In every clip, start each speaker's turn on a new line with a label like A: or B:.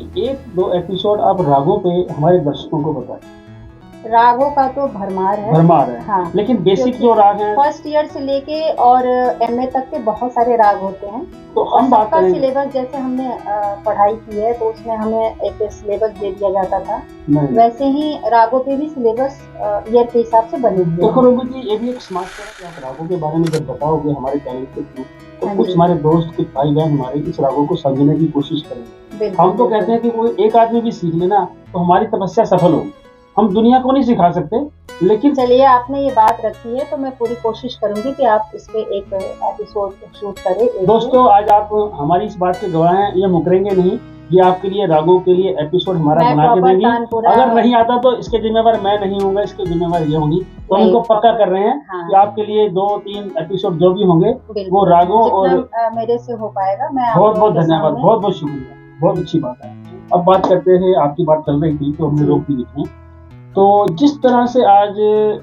A: कि एक दो एपिसोड आप रागों पे हमारे दर्शकों को बताएं।
B: रागों का तो भरमार है।
A: भरमार है।
B: हाँ,
A: लेकिन बेसिक जो राग हैं
B: फर्स्ट ईयर से लेके और एमए तक के बहुत सारे राग होते हैं।
A: तो
B: और
A: हम बात
B: सबका
A: करेंगे।
B: सिलेबस जैसे हमने पढ़ाई की है तो उसमें हमें एक सिलेबस दे दिया जाता था,
A: नहीं,
B: वैसे ही रागों पे भी सिलेबस ईयर के हिसाब से बने हुए
A: देखो रोमी जी, ये भी एक समाचार है कि आप रागों के बारे में जब बताओगे हमारे चैनल के थ्रू तो
B: हाँ
A: कुछ
B: जी।
A: हमारे दोस्त, कुछ भाई बहन हमारे इस रागों को समझने की कोशिश करेंगे।
B: बिल्कुल,
A: हम तो कहते हैं कि कोई एक आदमी भी सीख लेना तो हमारी तपस्या सफल होगी। हम दुनिया को नहीं सिखा सकते, लेकिन
B: चलिए आपने ये बात रखी है तो मैं पूरी कोशिश करूंगी कि आप इस पे एक एपिसोड शूट करें।
A: दोस्तों आज आप हमारी इस बात के गवाह हैं, ये मुकरेंगे नहीं। ये आपके लिए रागों के लिए एपिसोड हमारा
B: मैं
A: बना के
B: प्रॉपर
A: देंगी।
B: तानपुरा
A: अगर नहीं आता तो इसके जिम्मेवार मैं नहीं होऊंगा, इसके जिम्मेवार ये होंगी। तो हम
B: नहीं,
A: इनको पक्का
B: प्रॉपर
A: कर रहे हैं
B: हाँ।
A: कि आपके लिए 2-3 एपिसोड जो भी होंगे वो
B: बिल्कुल,
A: रागों और
B: जितना मेरे से हो पाएगा मैं आप
A: बहुत
B: लोगों
A: बहुत
B: के
A: धन्यवाद,
B: सामने।
A: बहुत बहुत शुक्रिया, बहुत अच्छी बात है। अब बात करते हैं, आपकी बात चल रही थी तो हमने
B: जी।
A: रोक दी बीच में। तो जिस तरह से आज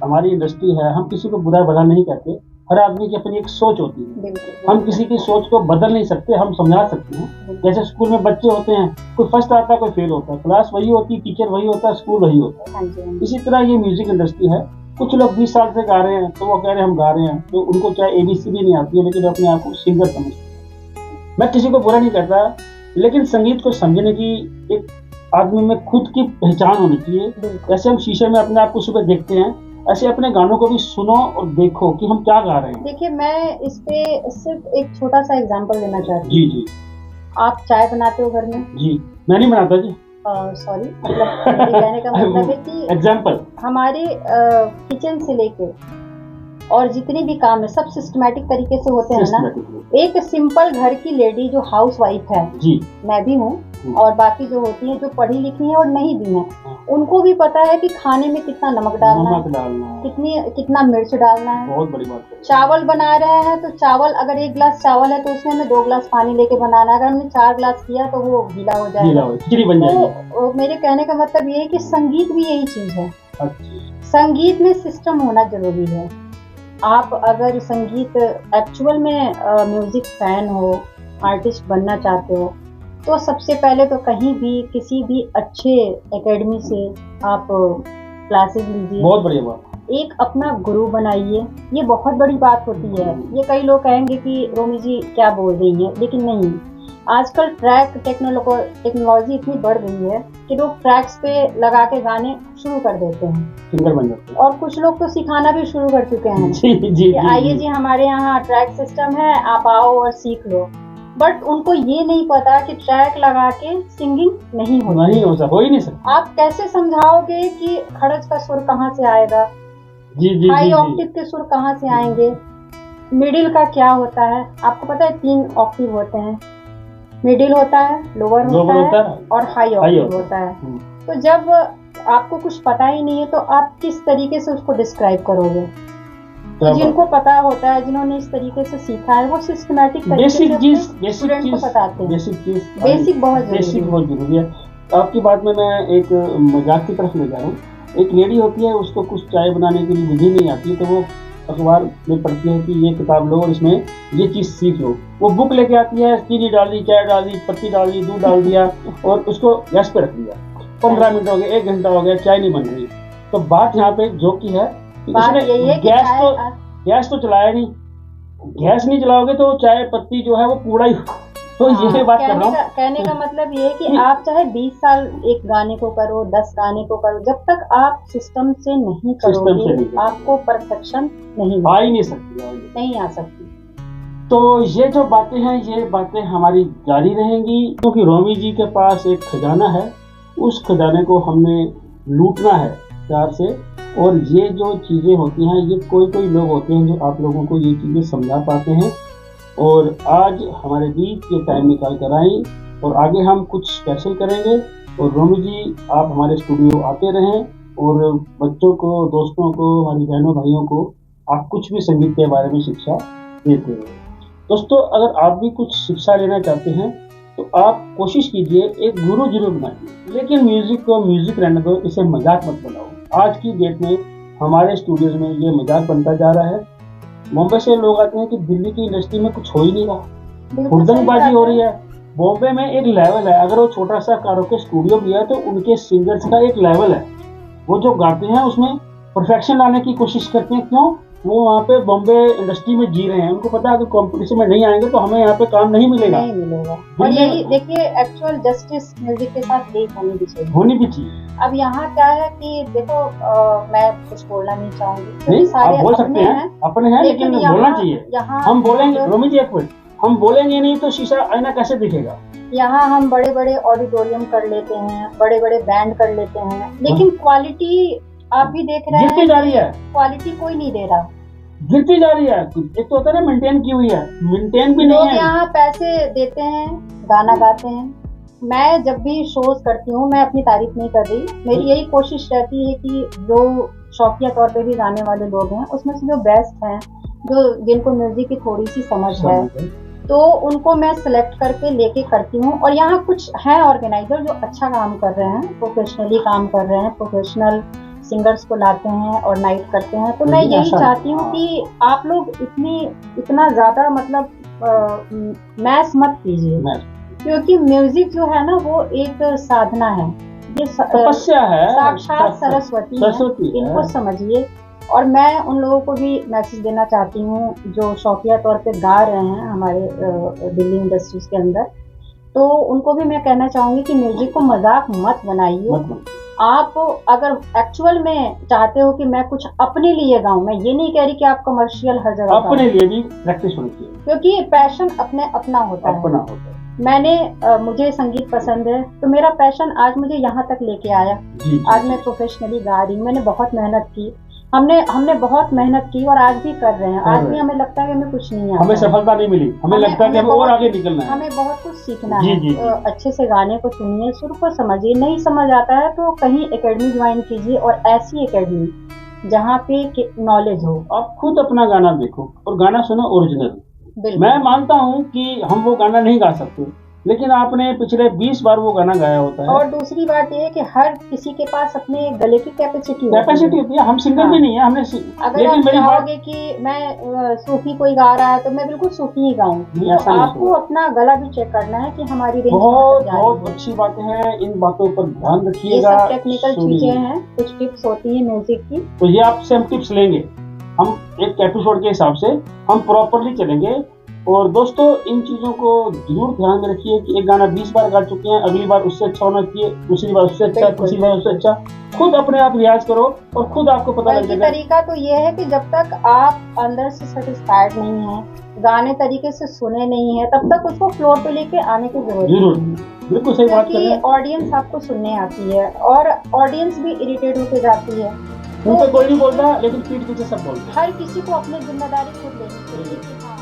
A: हमारी इंडस्ट्री है, हम किसी को बुरा भला नहीं कहते। हर आदमी की अपनी एक सोच होती है।
B: बिल्कुल,
A: हम किसी की सोच को बदल नहीं सकते, हम समझा सकते हैं। जैसे स्कूल में बच्चे होते हैं, कोई फर्स्ट आता है कोई फेल होता है, क्लास वही होती है, टीचर वही होता है, स्कूल वही होता है।
B: हाँ जी, हाँ जी।
A: इसी तरह ये म्यूजिक इंडस्ट्री है। कुछ लोग 20 साल से गा रहे हैं तो वो कह रहे हैं हम गा रहे हैं, तो उनको चाहे एबीसी भी नहीं आती है लेकिन वो अपने आप को सिंगर समझते हैं। मैं किसी को बुरा नहीं कहता, लेकिन संगीत को समझने की एक आदमी में खुद की पहचान होनी चाहिए।
B: बिल्कुल,
A: जैसे हम शीशे में अपने आप को सुबह देखते हैं, ऐसे अपने गानों को भी सुनो और देखो कि हम क्या गा रहे हैं।
B: देखिए मैं इस पे सिर्फ एक छोटा सा एग्जांपल देना चाहती
A: जी जी
B: हूँ। आप चाय बनाते हो घर में?
A: जी, मैं नहीं बनाता जी।
B: सॉरी, मतलब मेरे कहने का मतलब है कि
A: एग्जाम्पल
B: हमारे किचन से लेके और जितने भी काम है सब सिस्टमैटिक तरीके से होते हैं ना। एक सिंपल घर की लेडी जो हाउस वाइफ है,
A: जी,
B: मैं भी हूँ, और बाकी जो होती हैं जो पढ़ी लिखी हैं और नहीं भी हैं, उनको भी पता है कि खाने में कितना नमक डालना है, कितना मिर्च डालना है।
A: बहुत बड़ी बात है।
B: चावल बना रहे हैं तो चावल, अगर 1 गिलास चावल है तो उसमें हमें 2 गिलास पानी लेके बनाना है। अगर हमने 4 गिलास किया तो वो गीला हो जाएगा,
A: खिचड़ी बन जाएगी।
B: तो मेरे कहने का मतलब ये है कि संगीत भी यही चीज है।
A: अच्छा।
B: संगीत में सिस्टम होना जरूरी है। आप अगर संगीत एक्चुअल में म्यूजिक फैन हो, आर्टिस्ट बनना चाहते हो, तो सबसे पहले तो कहीं भी किसी भी अच्छे एकेडमी से आप क्लासेस लीजिए।
A: बहुत बढ़िया बात।
B: एक अपना गुरु बनाइए, ये बहुत बड़ी बात होती है। ये कई लोग कहेंगे कि रोमी जी क्या बोल रही हैं, लेकिन नहीं, आजकल ट्रैक टेक्नोलॉजी इतनी बढ़ गई है कि लोग ट्रैक्स पे लगा के गाने शुरू कर देते हैं,
A: सिंगर बन जाते हैं।
B: और कुछ लोग तो सिखाना भी शुरू कर चुके हैं
A: जी,
B: आइए जी हमारे यहाँ ट्रैक सिस्टम है, आप आओ और सीख लो। बट उनको ये नहीं पता कि ट्रैक लगा के सिंगिंग नहीं
A: हो ही नहीं सकता।
B: आप कैसे समझाओगे कि खड़ज का सुर कहाँ से आएगा, हाई ऑक्टेव के सुर कहाँ से आएंगे, मिडिल का क्या होता है? आपको पता है 3 ऑक्टेव होते हैं, मिडिल होता है, लोअर होता है और हाई ऑक्टेव होता है। तो जब आपको कुछ पता ही नहीं है तो आप किस तरीके से उसको डिस्क्राइब करोगे? तो जिनको पता होता है, जिन्होंने इस तरीके से सीखा है, वो सिस्टमैटिक तरीके से स्टूडेंट को बताते हैं। बेसिक बहुत
A: जरूरी है। आपकी बात में मैं एक मजाक की तरफ ले जा रहा हूँ। एक लेडी होती है, उसको कुछ चाय बनाने की विधि नहीं आती, तो वो अखबार में पढ़ती है कि ये किताब लो और इसमें ये चीज़ सीख लो। वो बुक लेके आती है, चीनी डाल दी, चाय डाल दी, पत्ती डाल दी, दूध डाल दिया और उसको गैस पे रख दिया। 15 मिनट हो गए, 1 घंटा हो गया, चाय नहीं बन रही। तो बात यहाँ पे जो की है, गैस तो चलाया नहीं, गैस नहीं चलाओगे तो चाय पत्ती जो है वो कूड़ा ही। तो ये बात कर रहा हूँ।
B: कहने का मतलब ये है कि आप चाहे 20 साल एक गाने को करो, 10 गाने को करो, जब तक आप सिस्टम से नहीं करोगे आपको परफेक्शन नहीं
A: आ ही नहीं सकती,
B: नहीं आ सकती।
A: तो ये जो बातें हैं, ये बातें हमारी जारी रहेंगी, क्योंकि रोमी जी के पास एक खजाना है, उस खजाने को हमने लूटना है प्यार से। और ये जो चीज़ें होती हैं, ये कोई लोग होते हैं जो आप लोगों को ये चीज़ें समझा पाते हैं, और आज हमारे बीच ये टाइम निकाल कर आई, और आगे हम कुछ स्पेशल करेंगे। और रोमी जी आप हमारे स्टूडियो आते रहें, और बच्चों को, दोस्तों को, हमारी बहनों भाइयों को आप कुछ भी संगीत के बारे में शिक्षा देते रहें। दोस्तों अगर आप भी कुछ शिक्षा लेना चाहते हैं तो आप कोशिश कीजिए, एक गुरु जरूर बनाइए, लेकिन म्यूजिक को म्यूजिक रहने दो, इसे मजाक मत बनाओ। आज की डेट में हमारे स्टूडियोज में ये मजाक बनता जा रहा है। मुंबई से लोग आते हैं कि दिल्ली की इंडस्ट्री में कुछ हो ही नहीं रहा, हुड़दंगबाजी हो रही है, बॉम्बे में एक लेवल है, अगर वो छोटा सा कारोके स्टूडियो भी है तो उनके सिंगर्स का एक लेवल है, वो जो गाते हैं उसमें परफेक्शन लाने की कोशिश करते हैं। क्यों? वो वहाँ पे बॉम्बे इंडस्ट्री में जी रहे हैं, उनको पता है अगर कंपटीशन में नहीं आएंगे तो हमें यहाँ पे काम नहीं मिलेगा।
B: और यही देखिए एक्चुअल जस्टिस म्यूजिक के साथ यही होनी भी चाहिए। अब यहाँ क्या है कि देखो मैं कुछ बोलना नहीं चाहूंगी,
A: नहीं आप बोल सकते हैं, अपने हैं, लेकिन बोलना चाहिए। हम बोलेंगे रोमी जी, एक मिनट, हम बोलेंगे नहीं तो शीशा आईना कैसे दिखेगा?
B: यहाँ हम बड़े बड़े ऑडिटोरियम कर लेते हैं, बड़े बड़े बैंड कर लेते हैं, लेकिन क्वालिटी आप भी देख रहे हैं
A: गिरती जा रही है,
B: क्वालिटी कोई नहीं दे रहा,
A: गिरती जा रही है। एक तो होता है ना मेंटेन की हुई है, मेंटेन भी नहीं है।
B: लोग यहाँ पैसे देते हैं, गाना गाते हैं। मैं जब भी शोज करती हूँ, मैं अपनी तारीफ नहीं कर रही, मेरी यही कोशिश रहती है कि जो शौकिया तौर पे भी गाने वाले लोग हैं उसमें से जो बेस्ट हैं, जो जिनको म्यूजिक की थोड़ी सी समझ है, तो उनको मैं सिलेक्ट करके लेके करती हूँ। और यहाँ कुछ हैं ऑर्गेनाइजर जो अच्छा काम कर रहे हैं, प्रोफेशनली काम कर रहे हैं, प्रोफेशनल सिंगर्स को लाते हैं और नाइट करते हैं। तो मैं यही चाहती हूँ कि आप लोग इतना ज्यादा मतलब मैस मत कीजिए, क्योंकि म्यूजिक जो है ना वो एक साधना है, ये
A: तपस्या है,
B: साक्षात सरस्वती है, इनको समझिए। और मैं उन लोगों को भी मैसेज देना चाहती हूँ जो शौकिया तौर पे गा रहे हैं हमारे दिल्ली इंडस्ट्रीज के अंदर, तो उनको भी मैं कहना चाहूंगी कि म्यूजिक को मजाक मत बनाइए। आप अगर एक्चुअल में चाहते हो कि मैं कुछ अपने लिए गाऊं, मैं ये नहीं कह रही कि आप कमर्शियल हर जगह
A: अपने लिए भी प्रैक्टिस होनी चाहिए,
B: क्योंकि पैशन अपना होता है। मैंने मुझे संगीत पसंद है तो मेरा पैशन आज मुझे यहाँ तक लेके आया। आज मैं प्रोफेशनली गा रही हूँ, मैंने बहुत मेहनत की, हमने बहुत मेहनत की और आज भी कर रहे हैं। आज भी हमें लगता है कि हमें कुछ नहीं आता,
A: हमें सफलता नहीं मिली, हमें लगता है कि हमें और आगे निकलना है,
B: हमें बहुत कुछ सीखना है। तो अच्छे से गाने को सुनिए, सुर को समझिए, नहीं समझ आता है तो कहीं एकेडमी ज्वाइन कीजिए, और ऐसी एकेडमी जहाँ पे नॉलेज हो।
A: आप खुद अपना गाना देखो और गाना सुनो ओरिजिनल। मैं मानता हूँ कि हम वो गाना नहीं गा सकते, लेकिन आपने पिछले 20 बार वो गाना गाया होता है।
B: और दूसरी बात ये है कि हर किसी के पास अपने गले की कैपेसिटी
A: होती है। हम सिंगर भी नहीं है, हमने
B: अगर आप चाहोगे कि मैं सूफी कोई गा रहा है तो मैं बिल्कुल सूफी ही गाऊं, तो आपको अपना गला भी चेक करना है कि हमारी रेंज
A: बहुत अच्छी बातें हैं, इन बातों पर ध्यान रखिएगा।
B: ये सब टेक्निकल चीजें हैं, कुछ टिप्स होती है म्यूजिक की,
A: तो ये आपसे हम टिप्स लेंगे, हम एक एपिसोड के हिसाब से हम प्रॉपरली चलेंगे। और दोस्तों इन चीजों को जरूर ध्यान में रखिए कि एक गाना 20 बार गा चुके हैं, अगली बार उससे अच्छा होना चाहिए, दूसरी बार उससे अच्छा, तीसरी बार उससे अच्छा। खुद अपने आप रियाज करो और खुद आपको पता लग जाएगा।
B: तरीका तो ये है कि जब तक आप अंदर से सेटिस्फाइड नहीं है, गाने तरीके से सुने नहीं है, तब तक उसको फ्लोर पे लेके आने की जरूरत नहीं।
A: बिल्कुल सही बात कर रहे हैं।
B: ऑडियंस आपको सुनने आती है और ऑडियंस भी इरिटेट होके जाती है,
A: मुंह पे कोई नहीं बोलता लेकिन पीठ पीछे सब बोलते हैं।
B: हर किसी को अपनी जिम्मेदारी खुद लेनी चाहिए।